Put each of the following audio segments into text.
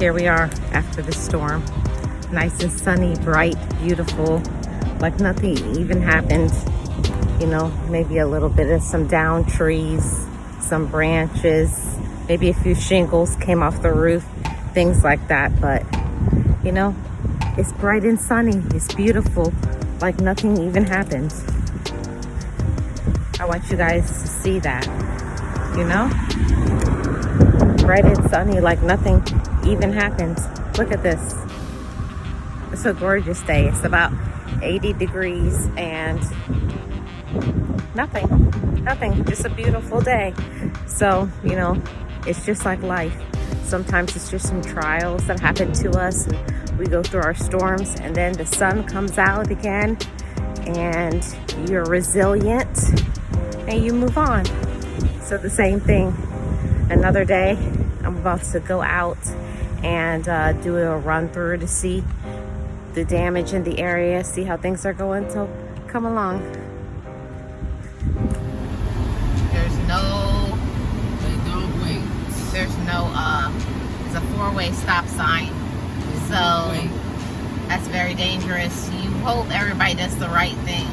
Here we are after the storm. Nice and sunny, bright, beautiful, like nothing even happened. You know, maybe a little bit of some downed trees, some branches, maybe a few shingles came off the roof, things like that. But, you know, it's bright and sunny. It's beautiful, like nothing even happened. I want you guys to see that, you know? Bright and sunny, like nothing even happened. Look at this. It's a gorgeous day. It's about 80 degrees and nothing, just a beautiful day. So, you know, it's just like life. Sometimes it's just some trials that happen to us, and we go through our storms, and then the sun comes out again, and you're resilient, and you move on. So the same thing, another day, I'm about to go out and do a run through to see the damage in the area, see how things are going. So come along. There's no it's a four-way stop sign, so that's very dangerous. You hope everybody does the right thing.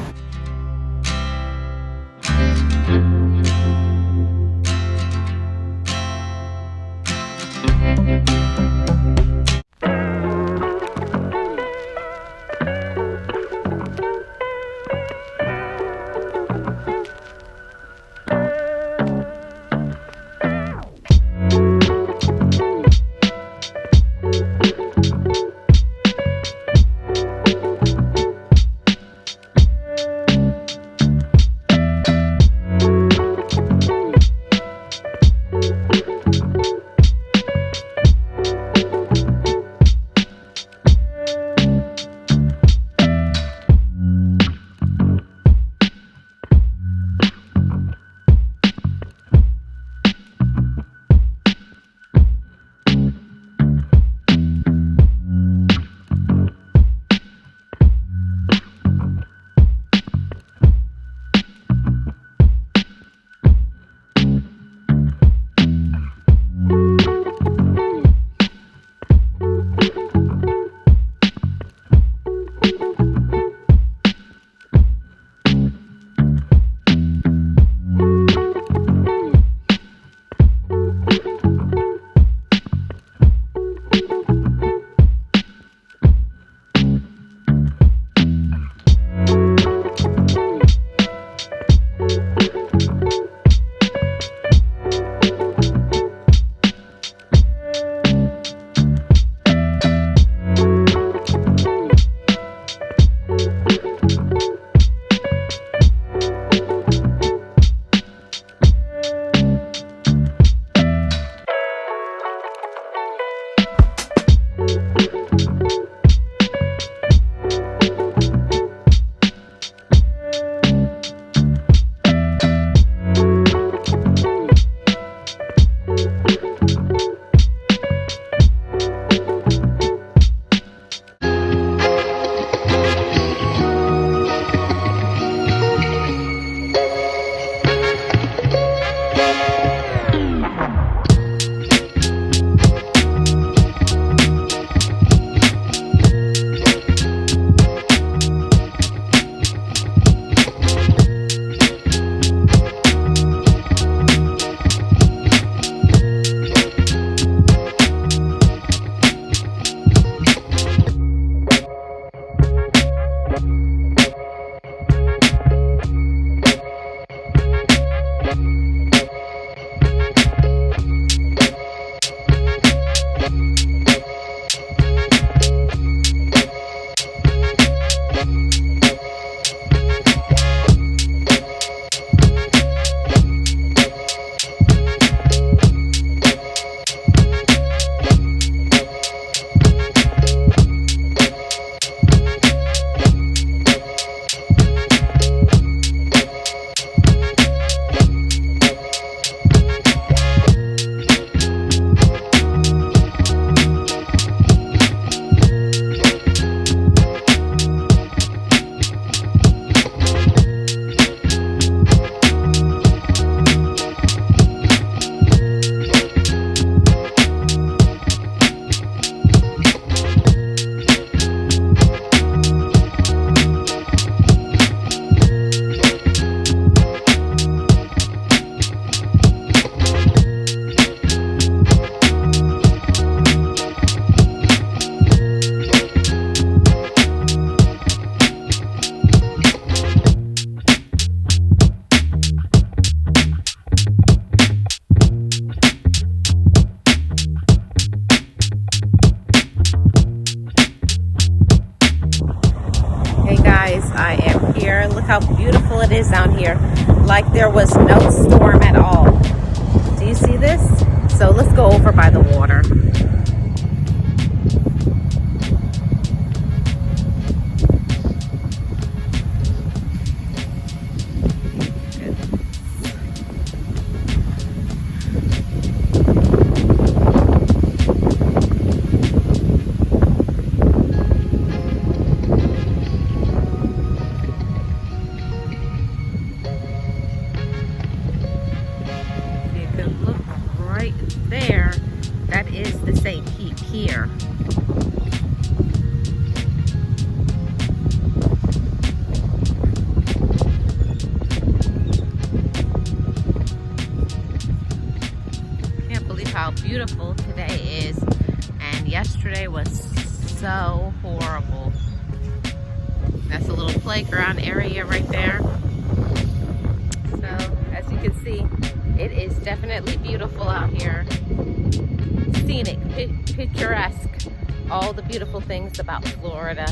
I am here. Look how beautiful it is down here. Like there was no storm at all. Do you see this? So let's go over by the water. There, that is the St. Pete Pier. Can't believe how beautiful today is, and yesterday was so horrible. That's a little playground area right there. So as you can see, it is definitely beautiful out here. Scenic, picturesque, all the beautiful things about Florida.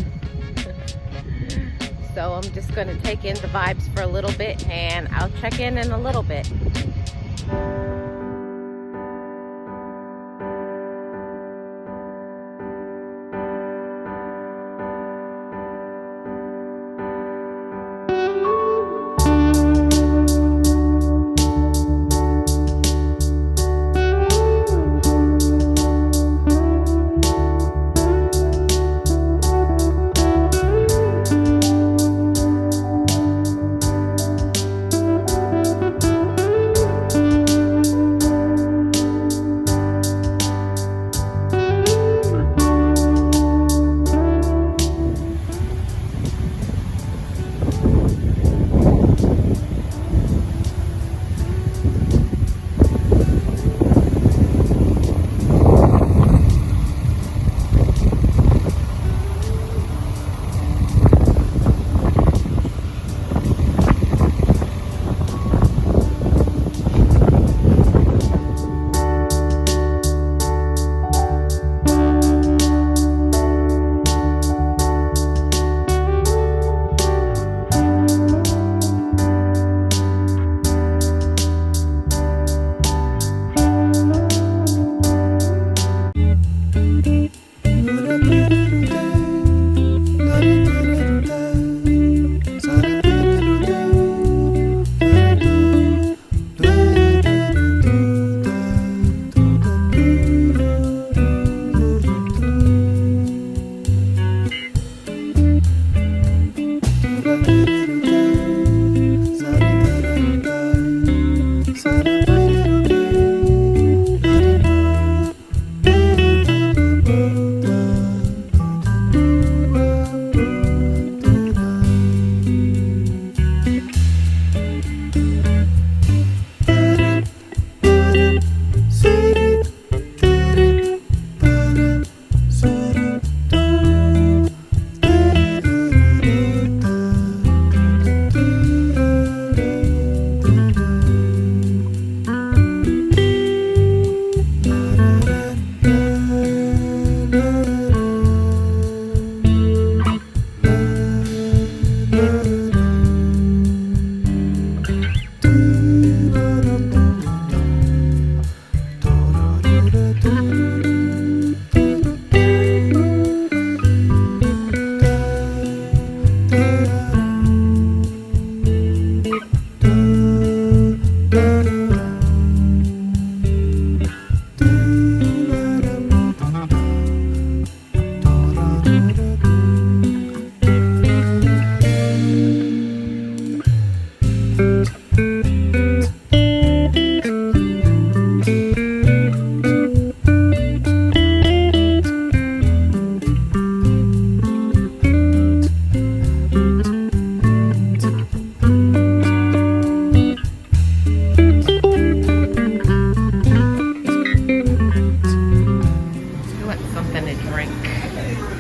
So I'm just going to take in the vibes for a little bit, and I'll check in a little bit.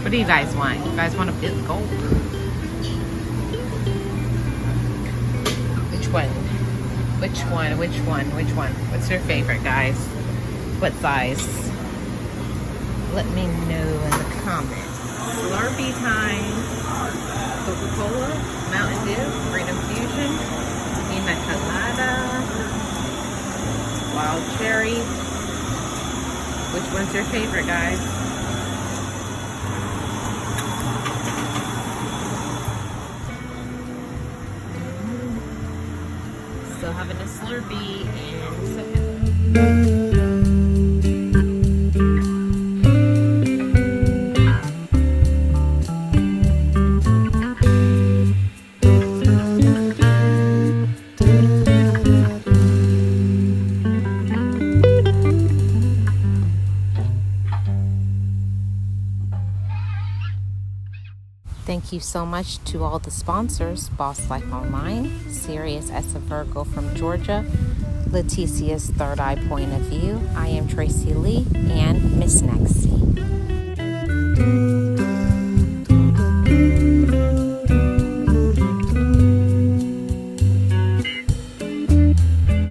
What do you guys want? You guys want a bit gold? Which one? Which one? Which one? Which one? What's your favorite, guys? What size? Let me know in the comments. Slurpee time. Coca-Cola, Mountain Dew, Freedom Fusion, Pina Colada, Wild Cherry. Which one's your favorite, guys? Still having a Slurpee and second. Thank you so much to all the sponsors, Boss Life Online, Sirius S of Virgo from Georgia, Leticia's Third Eye Point of View. I am Tracy Lee and Miss Nexie.